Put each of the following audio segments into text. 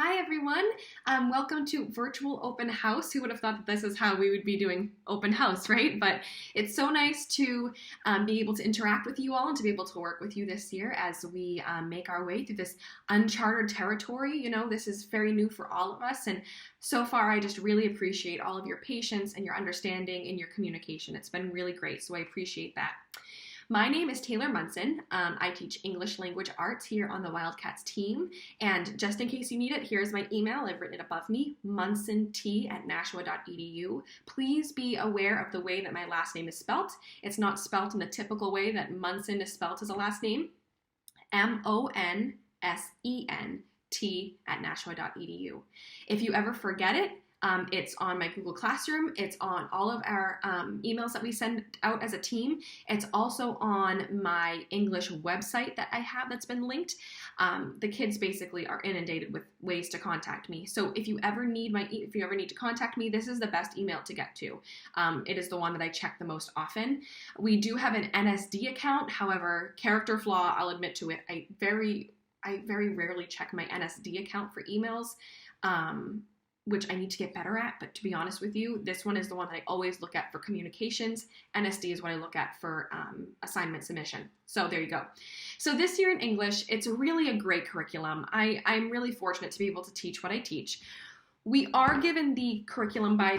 Hi everyone, welcome to Virtual Open House. Who would have thought that this is how we would be doing open house, right? But it's so nice to be able to interact with you all and to be able to work with you this year as we make our way through this uncharted territory. You know, this is very new for all of us, and so far I just really appreciate all of your patience and your understanding and your communication. It's been really great, so I appreciate that. My name is Taylor Monsen. I teach English language arts here on the Wildcats team. And just in case you need it, here's my email. I've written it above me, monsent@nashua.edu. Please be aware of the way that my last name is spelt. It's not spelt in the typical way that Monsen is spelt as a last name. MONSENT@nashua.edu. If you ever forget it, it's on my Google Classroom. It's on all of our emails that we send out as a team. It's also on my English website that I have that's been linked. The kids basically are inundated with ways to contact me. So if you ever need to contact me, this is the best email to get to. It is the one that I check the most often. We do have an NSD account. However, character flaw, I'll admit to it. I very rarely check my NSD account for emails. Which I need to get better at, but to be honest with you, this one is the one that I always look at for communications. NSD is what I look at for assignment submission. So there you go. So this year in English, it's really a great curriculum. I'm really fortunate to be able to teach what I teach. We are given the curriculum by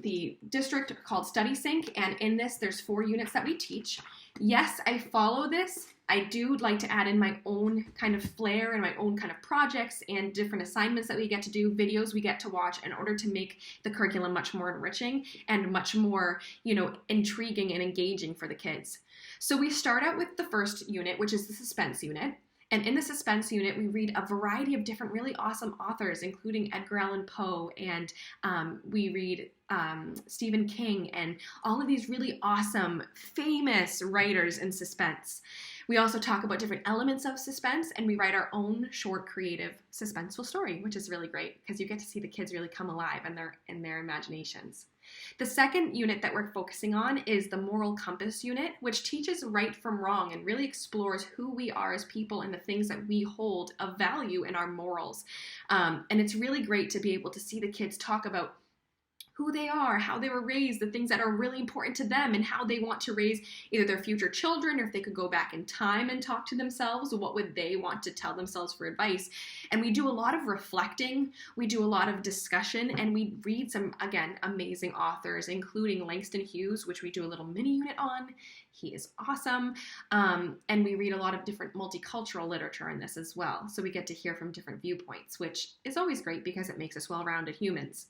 the district called Study Sync, and in this, there's 4 units that we teach. Yes, I follow this. I do like to add in my own kind of flair and my own kind of projects and different assignments that we get to do, videos we get to watch in order to make the curriculum much more enriching and much more, intriguing and engaging for the kids. So we start out with the first unit, which is the suspense unit. And in the suspense unit, we read a variety of different really awesome authors, including Edgar Allan Poe, and we read Stephen King, and all of these really awesome, famous writers in suspense. We also talk about different elements of suspense, and we write our own short, creative, suspenseful story, which is really great because you get to see the kids really come alive in their imaginations. The second unit that we're focusing on is the moral compass unit, which teaches right from wrong and really explores who we are as people and the things that we hold of value in our morals. And it's really great to be able to see the kids talk about who they are, how they were raised, the things that are really important to them, and how they want to raise either their future children, or if they could go back in time and talk to themselves, what would they want to tell themselves for advice. And we do a lot of reflecting, we do a lot of discussion, and we read some, again, amazing authors, including Langston Hughes, which we do a little mini unit on. He is awesome. And we read a lot of different multicultural literature in this as well. So we get to hear from different viewpoints, which is always great because it makes us well-rounded humans.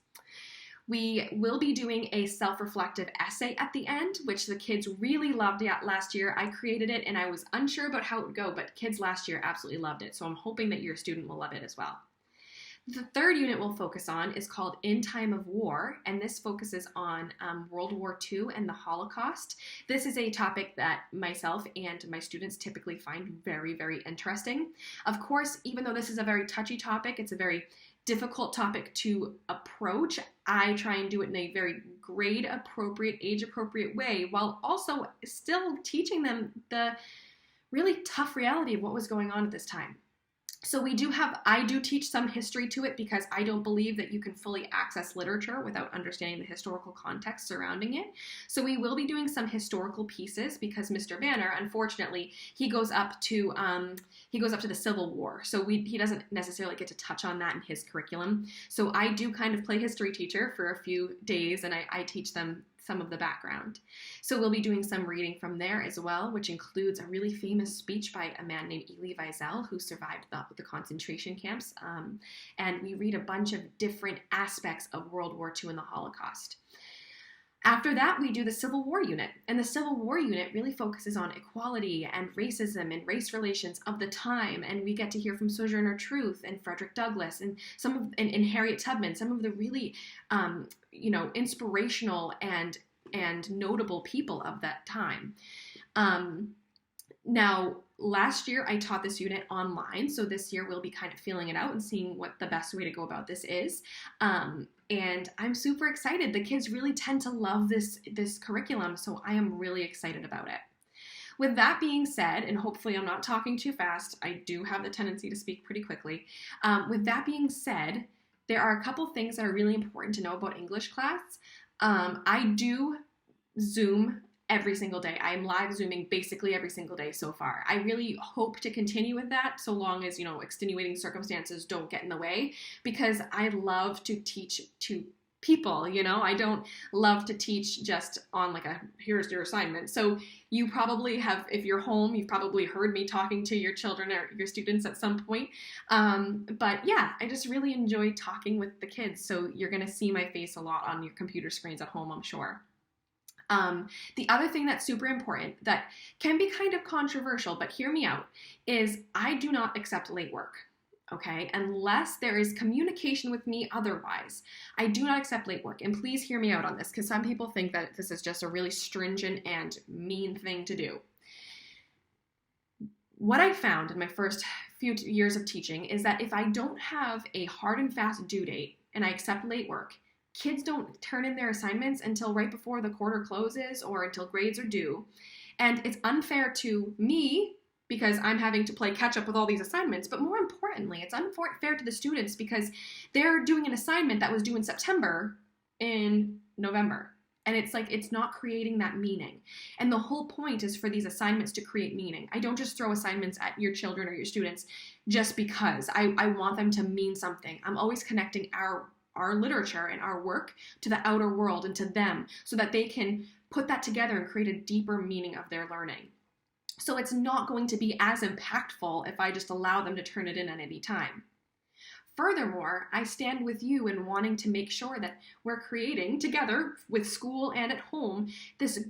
We will be doing a self-reflective essay at the end, which the kids really loved last year. I created it and I was unsure about how it would go, but kids last year absolutely loved it. So I'm hoping that your student will love it as well. The third unit we'll focus on is called In Time of War, and this focuses on World War II and the Holocaust. This is a topic that myself and my students typically find very, very interesting. Of course, even though this is a very touchy topic, it's a very difficult topic to approach. I try and do it in a very grade appropriate, age appropriate way, while also still teaching them the really tough reality of what was going on at this time. So I do teach some history to it because I don't believe that you can fully access literature without understanding the historical context surrounding it. So we will be doing some historical pieces because Mr. Banner, unfortunately, he goes up to the Civil War. So he doesn't necessarily get to touch on that in his curriculum. So I do kind of play history teacher for a few days, and I teach them some of the background. So we'll be doing some reading from there as well, which includes a really famous speech by a man named Elie Wiesel, who survived the concentration camps. And we read a bunch of different aspects of World War II and the Holocaust. After that, we do the Civil War unit, and the Civil War unit really focuses on equality and racism and race relations of the time, and we get to hear from Sojourner Truth and Frederick Douglass and and Harriet Tubman, some of the really inspirational and notable people of that time. Now, last year I taught this unit online, so this year we'll be kind of feeling it out and seeing what the best way to go about this is. And I'm super excited. The kids really tend to love this curriculum, so I am really excited about it. with that being said, and hopefully I'm not talking too fast, I do have the tendency to speak pretty quickly. With that being said, there are a couple things that are really important to know about English class. I do Zoom every single day. I am live Zooming basically every single day so far. I really hope to continue with that so long as, extenuating circumstances don't get in the way, because I love to teach to people, I don't love to teach just on like here's your assignment. So you probably have, if you're home, you've probably heard me talking to your children or your students at some point. But yeah, I just really enjoy talking with the kids. So you're going to see my face a lot on your computer screens at home, I'm sure. The other thing that's super important that can be kind of controversial, but hear me out, is I do not accept late work. Okay, unless there is communication with me otherwise. I do not accept late work. And please hear me out on this, because some people think that this is just a really stringent and mean thing to do. What I found in my first few years of teaching is that if I don't have a hard and fast due date and I accept late work, kids don't turn in their assignments until right before the quarter closes or until grades are due. And it's unfair to me, because I'm having to play catch up with all these assignments, but more importantly, it's unfair to the students because they're doing an assignment that was due in September in November. And it's like, it's not creating that meaning. And the whole point is for these assignments to create meaning. I don't just throw assignments at your children or your students just because. I want them to mean something. I'm always connecting our literature and our work to the outer world and to them so that they can put that together and create a deeper meaning of their learning. So it's not going to be as impactful if I just allow them to turn it in at any time. Furthermore, I stand with you in wanting to make sure that we're creating together with school and at home this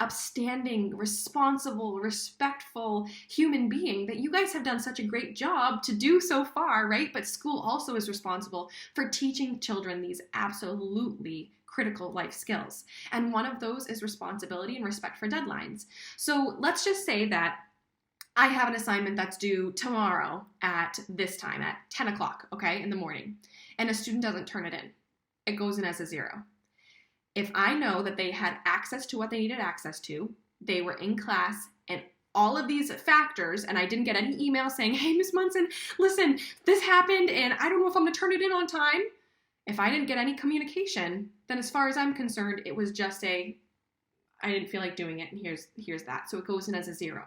upstanding, responsible, respectful human being that you guys have done such a great job to do so far, right? But school also is responsible for teaching children these absolutely critical life skills. And one of those is responsibility and respect for deadlines. So let's just say that I have an assignment that's due tomorrow at this time, at 10 o'clock, okay, in the morning, and a student doesn't turn it in. It goes in as a 0. If I know that they had access to what they needed access to, they were in class, and all of these factors, and I didn't get any email saying, hey, Miss Monsen, listen, this happened, and I don't know if I'm going to turn it in on time. If I didn't get any communication, then as far as I'm concerned, it was just I didn't feel like doing it, and here's that. So it goes in as a 0,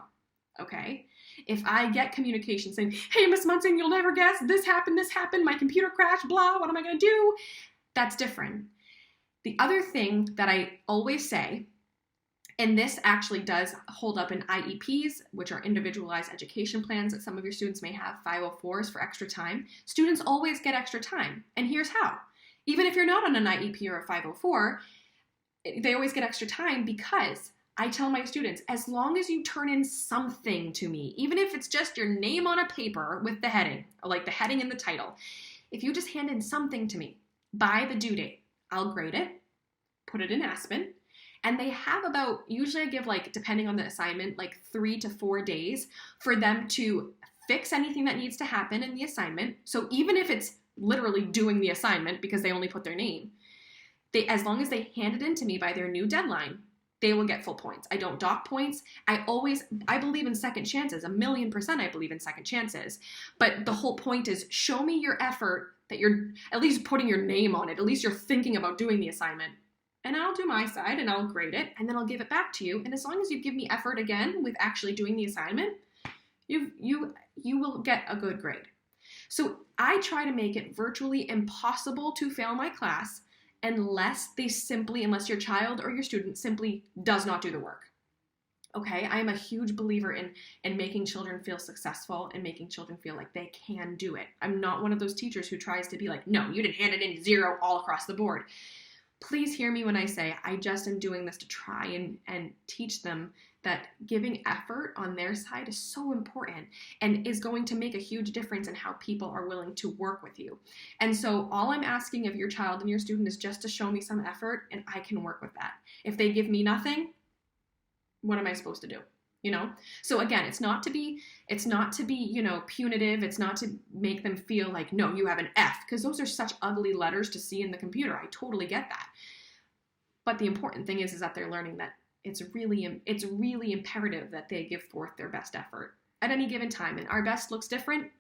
okay? If I get communication saying, hey, Miss Monsen, you'll never guess, this happened, my computer crashed, blah, what am I going to do? That's different. The other thing that I always say, and this actually does hold up in IEPs, which are individualized education plans that some of your students may have, 504s for extra time. Students always get extra time, and here's how. Even if you're not on an IEP or a 504, they always get extra time because I tell my students, as long as you turn in something to me, even if it's just your name on a paper with the heading, like the heading and the title, if you just hand in something to me by the due date, I'll grade it, put it in Aspen, and they have about, usually I give depending on the assignment, 3 to 4 days for them to fix anything that needs to happen in the assignment. So even if it's literally doing the assignment because they only put their name, as long as they hand it in to me by their new deadline, they will get full points. I don't dock points. I believe in second chances, 1,000,000% I believe in second chances. But the whole point is show me your effort, that you're at least putting your name on it. At least you're thinking about doing the assignment. And I'll do my side and I'll grade it and then I'll give it back to you. And as long as you give me effort again with actually doing the assignment, you will get a good grade. So I try to make it virtually impossible to fail my class unless your child or your student simply does not do the work. Okay, I am a huge believer in making children feel successful and making children feel like they can do it. I'm not one of those teachers who tries to be like, no, you didn't hand it in 0 all across the board. Please hear me when I say I just am doing this to try and teach them that giving effort on their side is so important and is going to make a huge difference in how people are willing to work with you. And so all I'm asking of your child and your student is just to show me some effort and I can work with that. If they give me nothing, what am I supposed to do? So again, it's not to be, punitive. It's not to make them feel like, no, you have an F, because those are such ugly letters to see in the computer. I totally get that. But the important thing is that they're learning that it's really imperative that they give forth their best effort at any given time. And our best looks different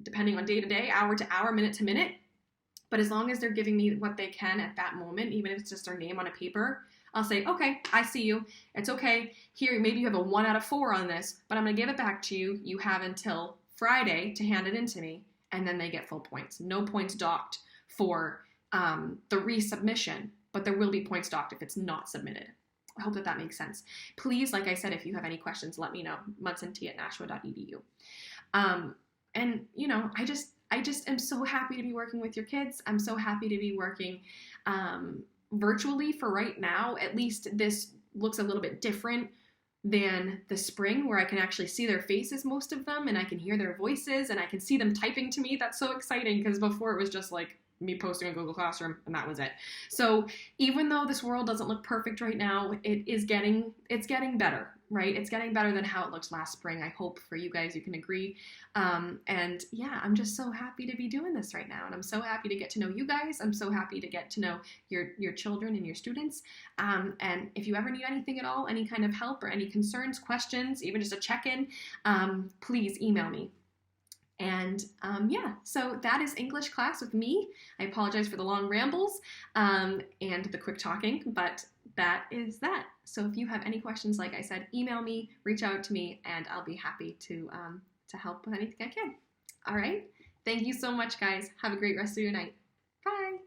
depending on day to day, hour to hour, minute to minute. But as long as they're giving me what they can at that moment, even if it's just their name on a paper, I'll say, okay, I see you. It's okay. Here, maybe you have a 1 out of 4 on this, but I'm going to give it back to you. You have until Friday to hand it in to me, and then they get full points. No points docked for the resubmission, but there will be points docked if it's not submitted. I hope that makes sense. Please, like I said, if you have any questions, let me know. Monsen@nashua.edu. And, you know, I just am so happy to be working with your kids. I'm so happy to be working virtually for right now. At least this looks a little bit different than the spring, where I can actually see their faces, most of them, and I can hear their voices, and I can see them typing to me. That's so exciting, because before it was just like me posting on Google Classroom, and that was it. So even though this world doesn't look perfect right now, it's getting better, right? It's getting better than how it looked last spring. I hope for you guys, you can agree. And yeah, I'm just so happy to be doing this right now. And I'm so happy to get to know you guys. I'm so happy to get to know your children and your students. And if you ever need anything at all, any kind of help or any concerns, questions, even just a check-in, please email me. And yeah, so that is English class with me. I apologize for the long rambles and the quick talking, but that is that. So if you have any questions, like I said, email me, reach out to me, and I'll be happy to help with anything I can. All right. Thank you so much, guys. Have a great rest of your night. Bye.